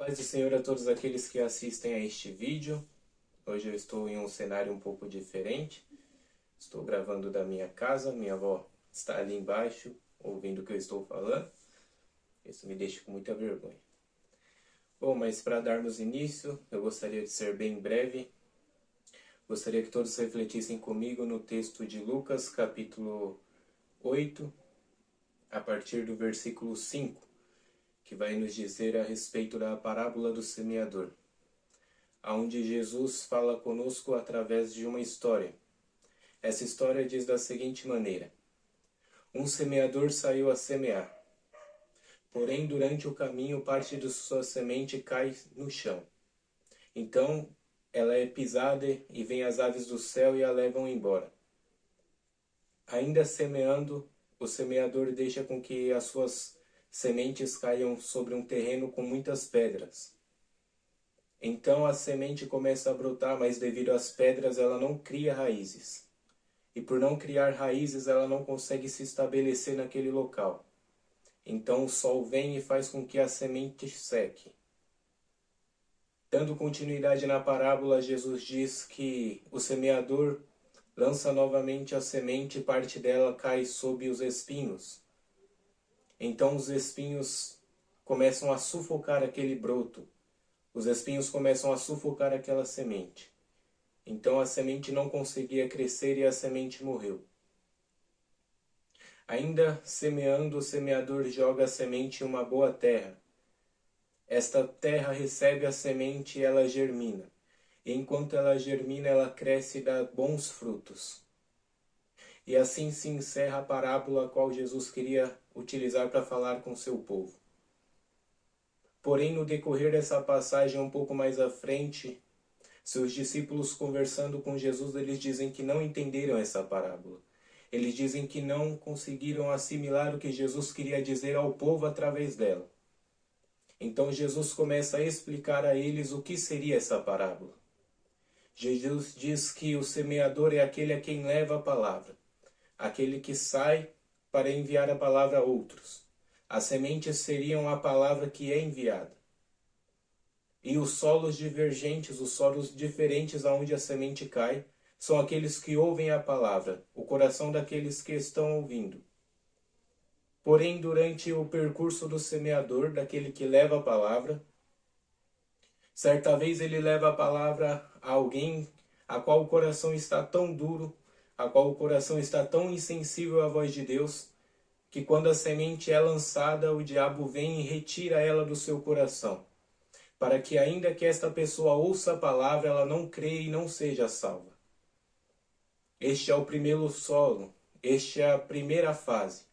Paz do Senhor a todos aqueles que assistem a este vídeo. Hoje eu estou em um cenário um pouco diferente. Estou gravando da minha casa, minha avó está ali embaixo, ouvindo o que eu estou falando. Isso me deixa com muita vergonha. Bom, mas para darmos início, eu gostaria de ser bem breve. Gostaria que todos refletissem comigo no texto de Lucas, capítulo 8, a partir do versículo 5. Que vai nos dizer a respeito da parábola do semeador, onde Jesus fala conosco através de uma história. Essa história diz da seguinte maneira: um semeador saiu a semear. Porém, durante o caminho, parte de sua semente cai no chão. Então, ela é pisada e vêm as aves do céu e a levam embora. Ainda semeando, o semeador deixa com que as suas sementes caiam sobre um terreno com muitas pedras. Então a semente começa a brotar, mas devido às pedras ela não cria raízes. E por não criar raízes ela não consegue se estabelecer naquele local. Então o sol vem e faz com que a semente seque. Dando continuidade na parábola, Jesus diz que o semeador lança novamente a semente e parte dela cai sob os espinhos. Então os espinhos começam a sufocar aquele broto. Os espinhos começam a sufocar aquela semente. Então a semente não conseguia crescer e a semente morreu. Ainda semeando, o semeador joga a semente em uma boa terra. Esta terra recebe a semente e ela germina. E enquanto ela germina, ela cresce e dá bons frutos. E assim se encerra a parábola a qual Jesus queria utilizar para falar com seu povo. Porém, no decorrer dessa passagem, um pouco mais à frente, seus discípulos conversando com Jesus, eles dizem que não entenderam essa parábola. Eles dizem que não conseguiram assimilar o que Jesus queria dizer ao povo através dela. Então Jesus começa a explicar a eles o que seria essa parábola. Jesus diz que o semeador é aquele a quem leva a palavra. Aquele que sai para enviar a palavra a outros. As sementes seriam a palavra que é enviada. E os solos divergentes, os solos diferentes aonde a semente cai, são aqueles que ouvem a palavra, o coração daqueles que estão ouvindo. Porém, durante o percurso do semeador, daquele que leva a palavra, certa vez ele leva a palavra a alguém a qual o coração está tão duro, a qual o coração está tão insensível à voz de Deus, que quando a semente é lançada, o diabo vem e retira ela do seu coração, para que ainda que esta pessoa ouça a palavra, ela não creia e não seja salva. Este é o primeiro solo, este é a primeira fase,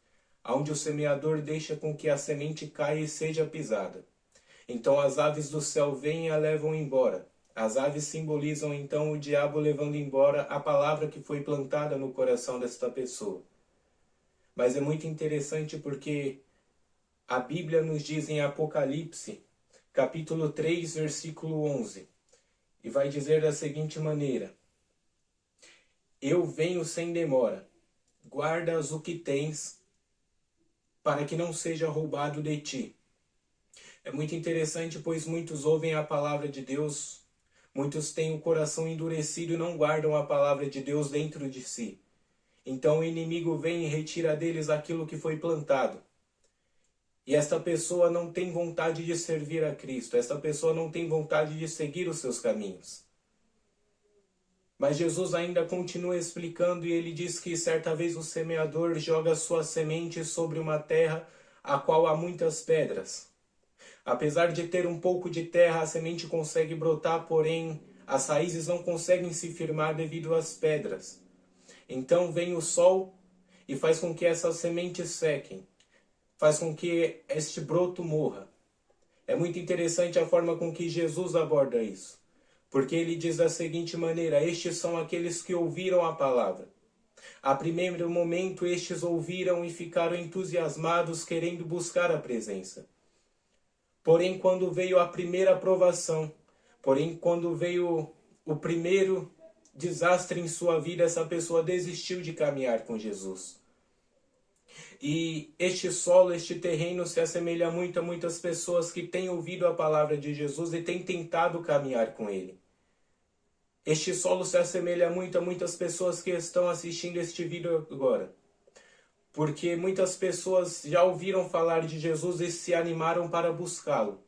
onde o semeador deixa com que a semente caia e seja pisada. Então as aves do céu vêm e a levam embora. As aves simbolizam então o diabo levando embora a palavra que foi plantada no coração desta pessoa. Mas é muito interessante porque a Bíblia nos diz em Apocalipse, capítulo 3, versículo 11, e vai dizer da seguinte maneira: eu venho sem demora, guardas o que tens, para que não seja roubado de ti. É muito interessante, pois muitos ouvem a palavra de Deus, muitos têm o coração endurecido e não guardam a palavra de Deus dentro de si. Então o inimigo vem e retira deles aquilo que foi plantado. E esta pessoa não tem vontade de servir a Cristo, esta pessoa não tem vontade de seguir os seus caminhos. Mas Jesus ainda continua explicando e ele diz que certa vez o semeador joga sua semente sobre uma terra a qual há muitas pedras. Apesar de ter um pouco de terra, a semente consegue brotar, porém as raízes não conseguem se firmar devido às pedras. Então vem o sol e faz com que essas sementes sequem, faz com que este broto morra. É muito interessante a forma com que Jesus aborda isso, porque ele diz da seguinte maneira: estes são aqueles que ouviram a palavra. A primeiro momento estes ouviram e ficaram entusiasmados, querendo buscar a presença. Porém, quando veio a primeira provação, quando veio o primeiro desastre em sua vida, essa pessoa desistiu de caminhar com Jesus. E este solo, este terreno se assemelha muito a muitas pessoas que têm ouvido a palavra de Jesus e têm tentado caminhar com ele. Este solo se assemelha muito a muitas pessoas que estão assistindo este vídeo agora. Porque muitas pessoas já ouviram falar de Jesus e se animaram para buscá-lo.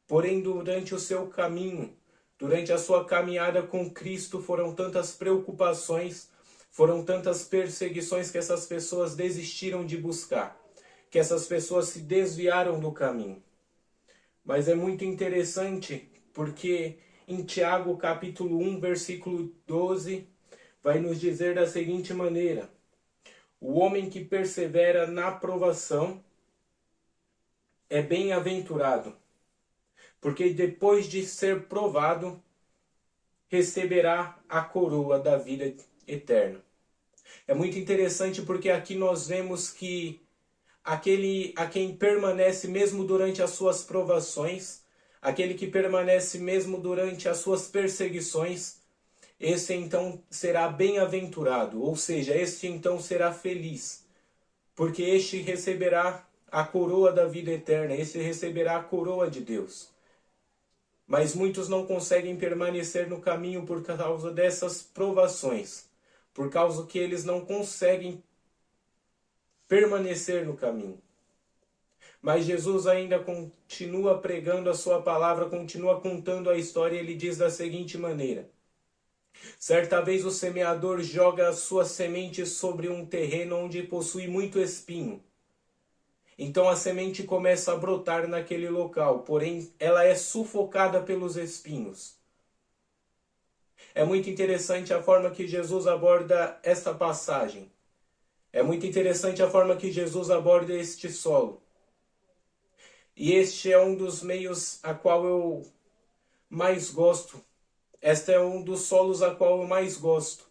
Porém, durante o seu caminho, durante a sua caminhada com Cristo, foram tantas preocupações, foram tantas perseguições que essas pessoas desistiram de buscar, que essas pessoas se desviaram do caminho. Mas é muito interessante porque em Tiago capítulo 1, versículo 12, vai nos dizer da seguinte maneira: o homem que persevera na provação é bem-aventurado, porque depois de ser provado, receberá a coroa da vida eterna. É muito interessante porque aqui nós vemos que aquele a quem permanece mesmo durante as suas provações, aquele que permanece mesmo durante as suas perseguições, esse então será bem-aventurado, ou seja, este então será feliz, porque este receberá a coroa da vida eterna, este receberá a coroa de Deus. Mas muitos não conseguem permanecer no caminho por causa dessas provações, por causa que eles não conseguem permanecer no caminho. Mas Jesus ainda continua pregando a sua palavra, continua contando a história, e ele diz da seguinte maneira: certa vez o semeador joga a sua semente sobre um terreno onde possui muito espinho. Então a semente começa a brotar naquele local, porém ela é sufocada pelos espinhos. É muito interessante a forma que Jesus aborda esta passagem. É muito interessante a forma que Jesus aborda este solo. E este é um dos meios a qual eu mais gosto. Este é um dos solos a qual eu mais gosto.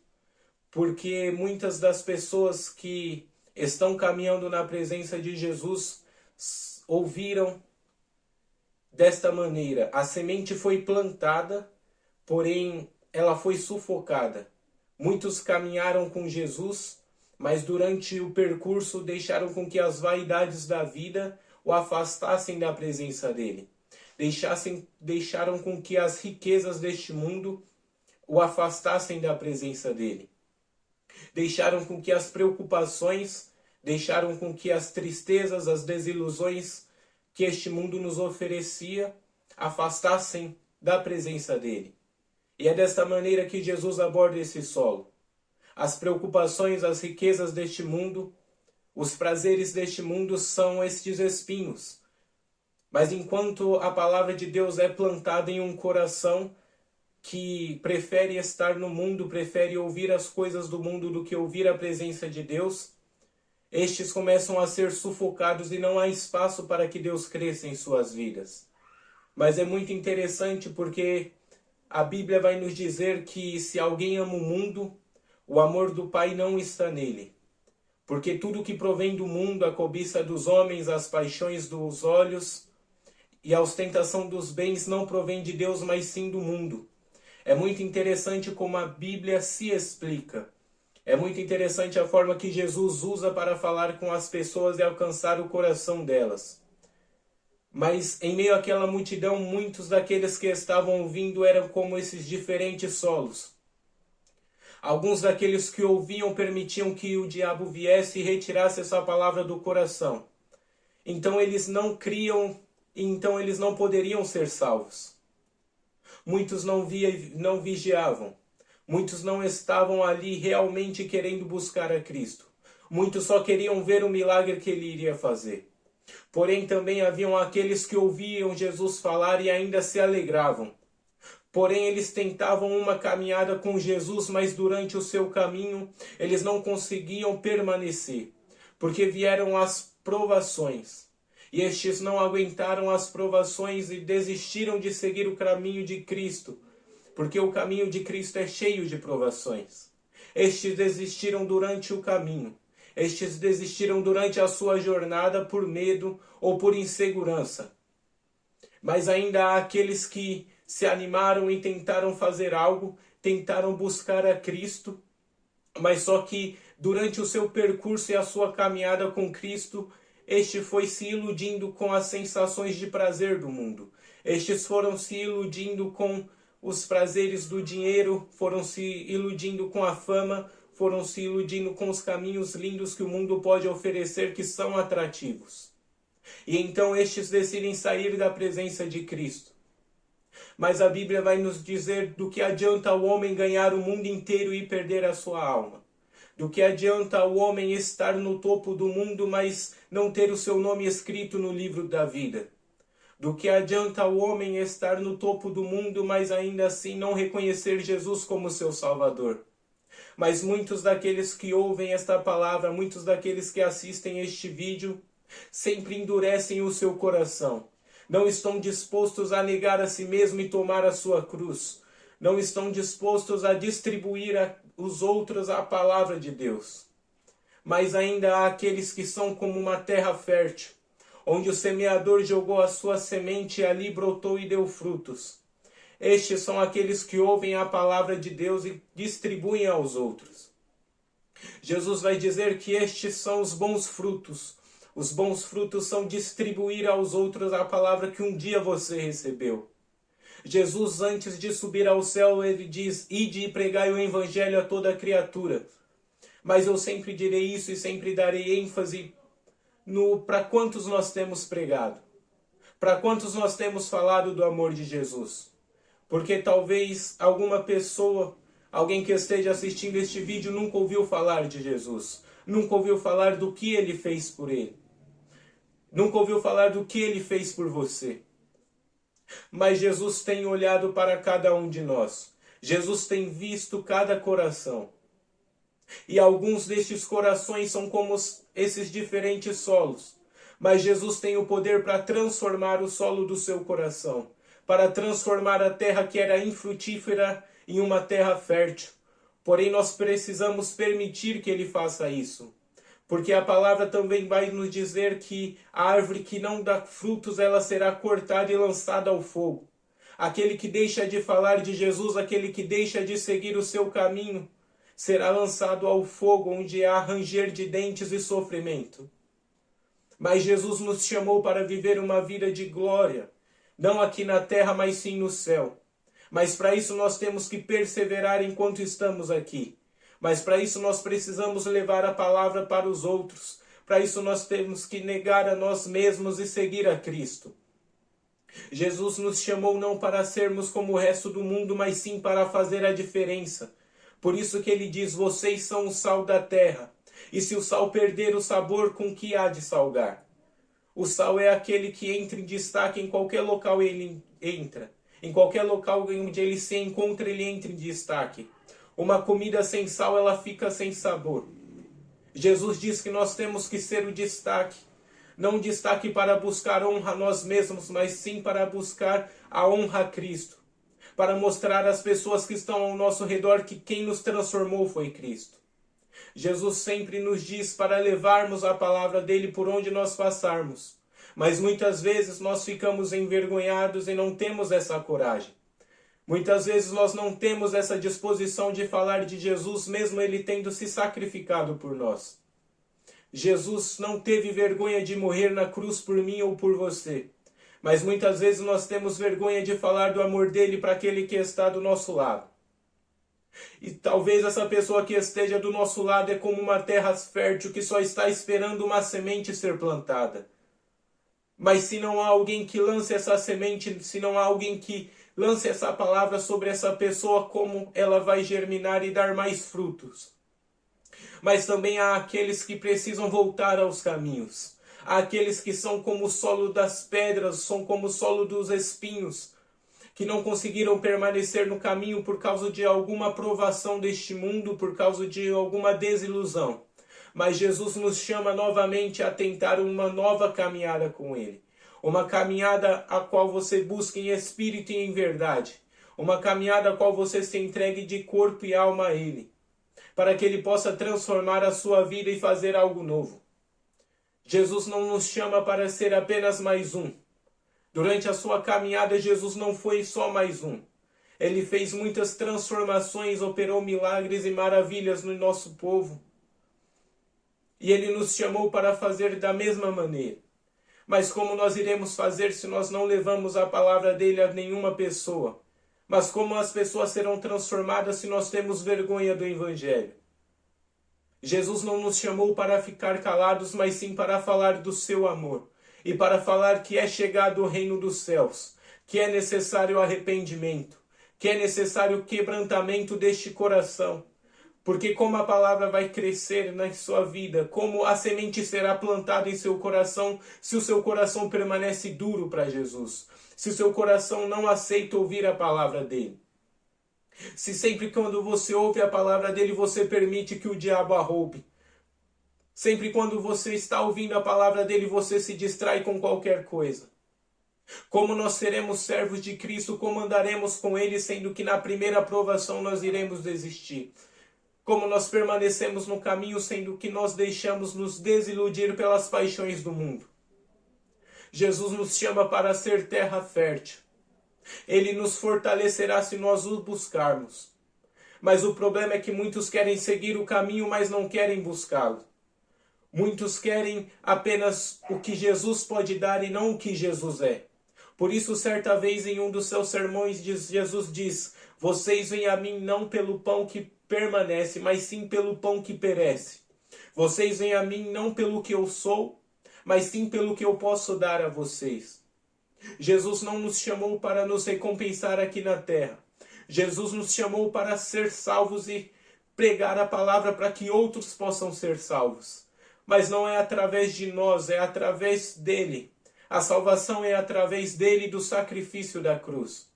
Porque muitas das pessoas que estão caminhando na presença de Jesus ouviram desta maneira: a semente foi plantada, porém ela foi sufocada. Muitos caminharam com Jesus, mas durante o percurso deixaram com que as vaidades da vida o afastassem da presença dele. Deixaram com que as riquezas deste mundo o afastassem da presença dele. Deixaram com que as preocupações, deixaram com que as tristezas, as desilusões que este mundo nos oferecia afastassem da presença dele. E é desta maneira que Jesus aborda esse solo. As preocupações, as riquezas deste mundo, os prazeres deste mundo são estes espinhos. Mas enquanto a palavra de Deus é plantada em um coração que prefere estar no mundo, prefere ouvir as coisas do mundo do que ouvir a presença de Deus, estes começam a ser sufocados e não há espaço para que Deus cresça em suas vidas. Mas é muito interessante porque a Bíblia vai nos dizer que se alguém ama o mundo, o amor do Pai não está nele. Porque tudo que provém do mundo, a cobiça dos homens, as paixões dos olhos e a ostentação dos bens não provém de Deus, mas sim do mundo. É muito interessante como a Bíblia se explica. É muito interessante a forma que Jesus usa para falar com as pessoas e alcançar o coração delas. Mas em meio àquela multidão, muitos daqueles que estavam ouvindo eram como esses diferentes solos. Alguns daqueles que ouviam permitiam que o diabo viesse e retirasse essa palavra do coração. Então eles não criam, então eles não poderiam ser salvos. Muitos não vigiavam. Muitos não estavam ali realmente querendo buscar a Cristo. Muitos só queriam ver o milagre que ele iria fazer. Porém também haviam aqueles que ouviam Jesus falar e ainda se alegravam. Porém eles tentavam uma caminhada com Jesus, mas durante o seu caminho eles não conseguiam permanecer, porque vieram as provações. E estes não aguentaram as provações e desistiram de seguir o caminho de Cristo, porque o caminho de Cristo é cheio de provações. Estes desistiram durante o caminho. Estes desistiram durante a sua jornada por medo ou por insegurança. Mas ainda há aqueles que se animaram e tentaram fazer algo, tentaram buscar a Cristo, mas só que durante o seu percurso e a sua caminhada com Cristo, este foi se iludindo com as sensações de prazer do mundo. Estes foram se iludindo com os prazeres do dinheiro, foram se iludindo com a fama, foram se iludindo com os caminhos lindos que o mundo pode oferecer, que são atrativos. E então estes decidem sair da presença de Cristo. Mas a Bíblia vai nos dizer do que adianta o homem ganhar o mundo inteiro e perder a sua alma. Do que adianta o homem estar no topo do mundo, mas não ter o seu nome escrito no livro da vida. Do que adianta o homem estar no topo do mundo, mas ainda assim não reconhecer Jesus como seu Salvador. Mas muitos daqueles que ouvem esta palavra, muitos daqueles que assistem este vídeo, sempre endurecem o seu coração. Não estão dispostos a negar a si mesmo e tomar a sua cruz. Não estão dispostos a distribuir aos outros a palavra de Deus. Mas ainda há aqueles que são como uma terra fértil, onde o semeador jogou a sua semente e ali brotou e deu frutos. Estes são aqueles que ouvem a palavra de Deus e distribuem aos outros. Jesus vai dizer que estes são os bons frutos. Os bons frutos são distribuir aos outros a palavra que um dia você recebeu. Jesus, antes de subir ao céu, ele diz: ide e pregai o evangelho a toda criatura. Mas eu sempre direi isso e sempre darei ênfase no para quantos nós temos pregado. Para quantos nós temos falado do amor de Jesus. Porque talvez alguma pessoa, alguém que esteja assistindo este vídeo, nunca ouviu falar de Jesus. Nunca ouviu falar do que ele fez por ele. Nunca ouviu falar do que ele fez por você. Mas Jesus tem olhado para cada um de nós. Jesus tem visto cada coração. E alguns destes corações são como esses diferentes solos. Mas Jesus tem o poder para transformar o solo do seu coração. Para transformar a terra que era infrutífera em uma terra fértil. Porém, nós precisamos permitir que ele faça isso. Porque a palavra também vai nos dizer que a árvore que não dá frutos, ela será cortada e lançada ao fogo. Aquele que deixa de falar de Jesus, aquele que deixa de seguir o seu caminho, será lançado ao fogo, onde há ranger de dentes e sofrimento. Mas Jesus nos chamou para viver uma vida de glória, não aqui na terra, mas sim no céu. Mas para isso nós temos que perseverar enquanto estamos aqui. Mas para isso nós precisamos levar a palavra para os outros. Para isso nós temos que negar a nós mesmos e seguir a Cristo. Jesus nos chamou não para sermos como o resto do mundo, mas sim para fazer a diferença. Por isso que ele diz: vocês são o sal da terra. E se o sal perder o sabor, com que há de salgar? O sal é aquele que entra em destaque em qualquer local ele entra. Em qualquer local onde ele se encontra, ele entra em destaque. Uma comida sem sal, ela fica sem sabor. Jesus diz que nós temos que ser o destaque. Não um destaque para buscar honra a nós mesmos, mas sim para buscar a honra a Cristo. Para mostrar às pessoas que estão ao nosso redor que quem nos transformou foi Cristo. Jesus sempre nos diz para levarmos a palavra dele por onde nós passarmos. Mas muitas vezes nós ficamos envergonhados e não temos essa coragem. Muitas vezes nós não temos essa disposição de falar de Jesus, mesmo ele tendo se sacrificado por nós. Jesus não teve vergonha de morrer na cruz por mim ou por você. Mas muitas vezes nós temos vergonha de falar do amor dele para aquele que está do nosso lado. E talvez essa pessoa que esteja do nosso lado é como uma terra fértil que só está esperando uma semente ser plantada. Mas se não há alguém que lance essa semente, se não há alguém que lance essa palavra sobre essa pessoa, como ela vai germinar e dar mais frutos. Mas também há aqueles que precisam voltar aos caminhos. Há aqueles que são como o solo das pedras, são como o solo dos espinhos, que não conseguiram permanecer no caminho por causa de alguma provação deste mundo, por causa de alguma desilusão. Mas Jesus nos chama novamente a tentar uma nova caminhada com ele. Uma caminhada a qual você busca em espírito e em verdade. Uma caminhada a qual você se entregue de corpo e alma a ele. Para que ele possa transformar a sua vida e fazer algo novo. Jesus não nos chama para ser apenas mais um. Durante a sua caminhada, Jesus não foi só mais um. Ele fez muitas transformações, operou milagres e maravilhas no nosso povo. E Ele nos chamou para fazer da mesma maneira. Mas como nós iremos fazer se nós não levamos a palavra dele a nenhuma pessoa? Mas como as pessoas serão transformadas se nós temos vergonha do Evangelho? Jesus não nos chamou para ficar calados, mas sim para falar do seu amor. E para falar que é chegado o reino dos céus, que é necessário arrependimento, que é necessário quebrantamento deste coração. Porque como a palavra vai crescer na sua vida, como a semente será plantada em seu coração, se o seu coração permanece duro para Jesus, se o seu coração não aceita ouvir a palavra dele. Se sempre quando você ouve a palavra dele, você permite que o diabo a roube. Sempre quando você está ouvindo a palavra dele, você se distrai com qualquer coisa. Como nós seremos servos de Cristo, como andaremos com ele, sendo que na primeira provação nós iremos desistir. Como nós permanecemos no caminho, sendo que nós deixamos nos desiludir pelas paixões do mundo. Jesus nos chama para ser terra fértil. Ele nos fortalecerá se nós o buscarmos. Mas o problema é que muitos querem seguir o caminho, mas não querem buscá-lo. Muitos querem apenas o que Jesus pode dar e não o que Jesus é. Por isso, certa vez em um dos seus sermões, Jesus diz: vocês vêm a mim não pelo pão que permanece, mas sim pelo pão que perece. Vocês vêm a mim não pelo que eu sou, mas sim pelo que eu posso dar a vocês. Jesus não nos chamou para nos recompensar aqui na terra. Jesus nos chamou para ser salvos e pregar a palavra para que outros possam ser salvos. Mas não é através de nós, é através dele. A salvação é através dele e do sacrifício da cruz.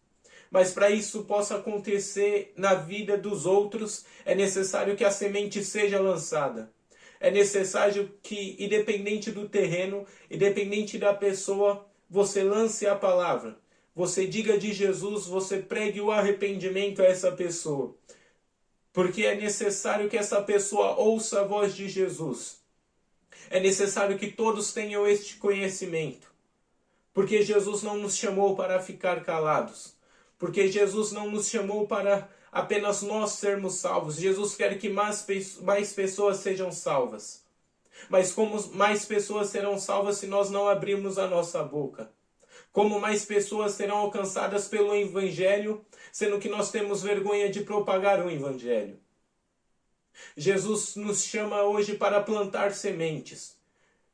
Mas para isso possa acontecer na vida dos outros, é necessário que a semente seja lançada. É necessário que, independente do terreno, independente da pessoa, você lance a palavra. Você diga de Jesus, você pregue o arrependimento a essa pessoa. Porque é necessário que essa pessoa ouça a voz de Jesus. É necessário que todos tenham este conhecimento. Porque Jesus não nos chamou para ficar calados. Porque Jesus não nos chamou para apenas nós sermos salvos. Jesus quer que mais pessoas sejam salvas. Mas como mais pessoas serão salvas se nós não abrirmos a nossa boca? Como mais pessoas serão alcançadas pelo Evangelho, sendo que nós temos vergonha de propagar o Evangelho? Jesus nos chama hoje para plantar sementes.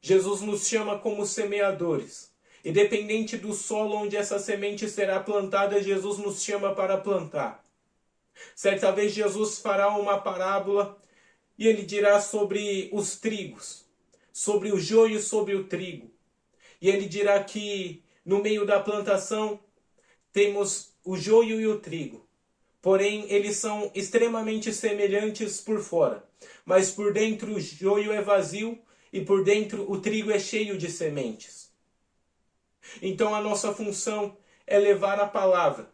Jesus nos chama como semeadores. Independente do solo onde essa semente será plantada, Jesus nos chama para plantar. Certa vez Jesus fará uma parábola e ele dirá sobre os trigos, sobre o joio e sobre o trigo. E ele dirá que no meio da plantação temos o joio e o trigo. Porém, eles são extremamente semelhantes por fora. Mas por dentro o joio é vazio e por dentro o trigo é cheio de sementes. Então a nossa função é levar a palavra.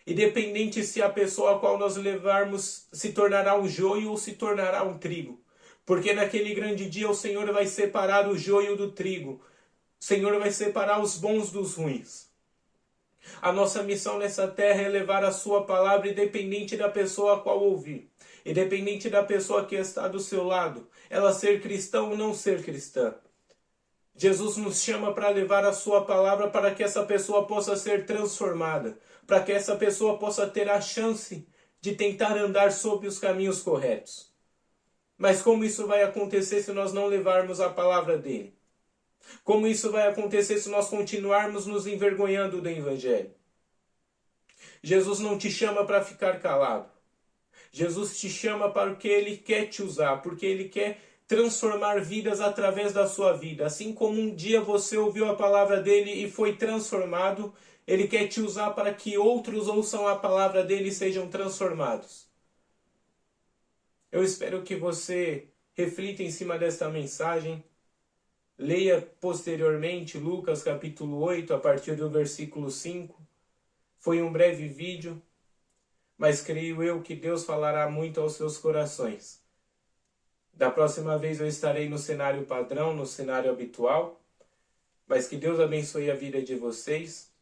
Independente se a pessoa a qual nós levarmos se tornará um joio ou se tornará um trigo. Porque naquele grande dia o Senhor vai separar o joio do trigo. O Senhor vai separar os bons dos ruins. A nossa missão nessa terra é levar a sua palavra independente da pessoa a qual ouvir. Independente da pessoa que está do seu lado. Ela ser cristã ou não ser cristã. Jesus nos chama para levar a sua palavra para que essa pessoa possa ser transformada. Para que essa pessoa possa ter a chance de tentar andar sob os caminhos corretos. Mas como isso vai acontecer se nós não levarmos a palavra dele? Como isso vai acontecer se nós continuarmos nos envergonhando do Evangelho? Jesus não te chama para ficar calado. Jesus te chama para que ele quer te usar, porque ele quer transformar vidas através da sua vida. Assim como um dia você ouviu a palavra dele e foi transformado, ele quer te usar para que outros ouçam a palavra dele e sejam transformados. Eu espero que você reflita em cima desta mensagem. Leia posteriormente Lucas capítulo 8, a partir do versículo 5. Foi um breve vídeo, mas creio eu que Deus falará muito aos seus corações. Da próxima vez eu estarei no cenário padrão, no cenário habitual, mas que Deus abençoe a vida de vocês.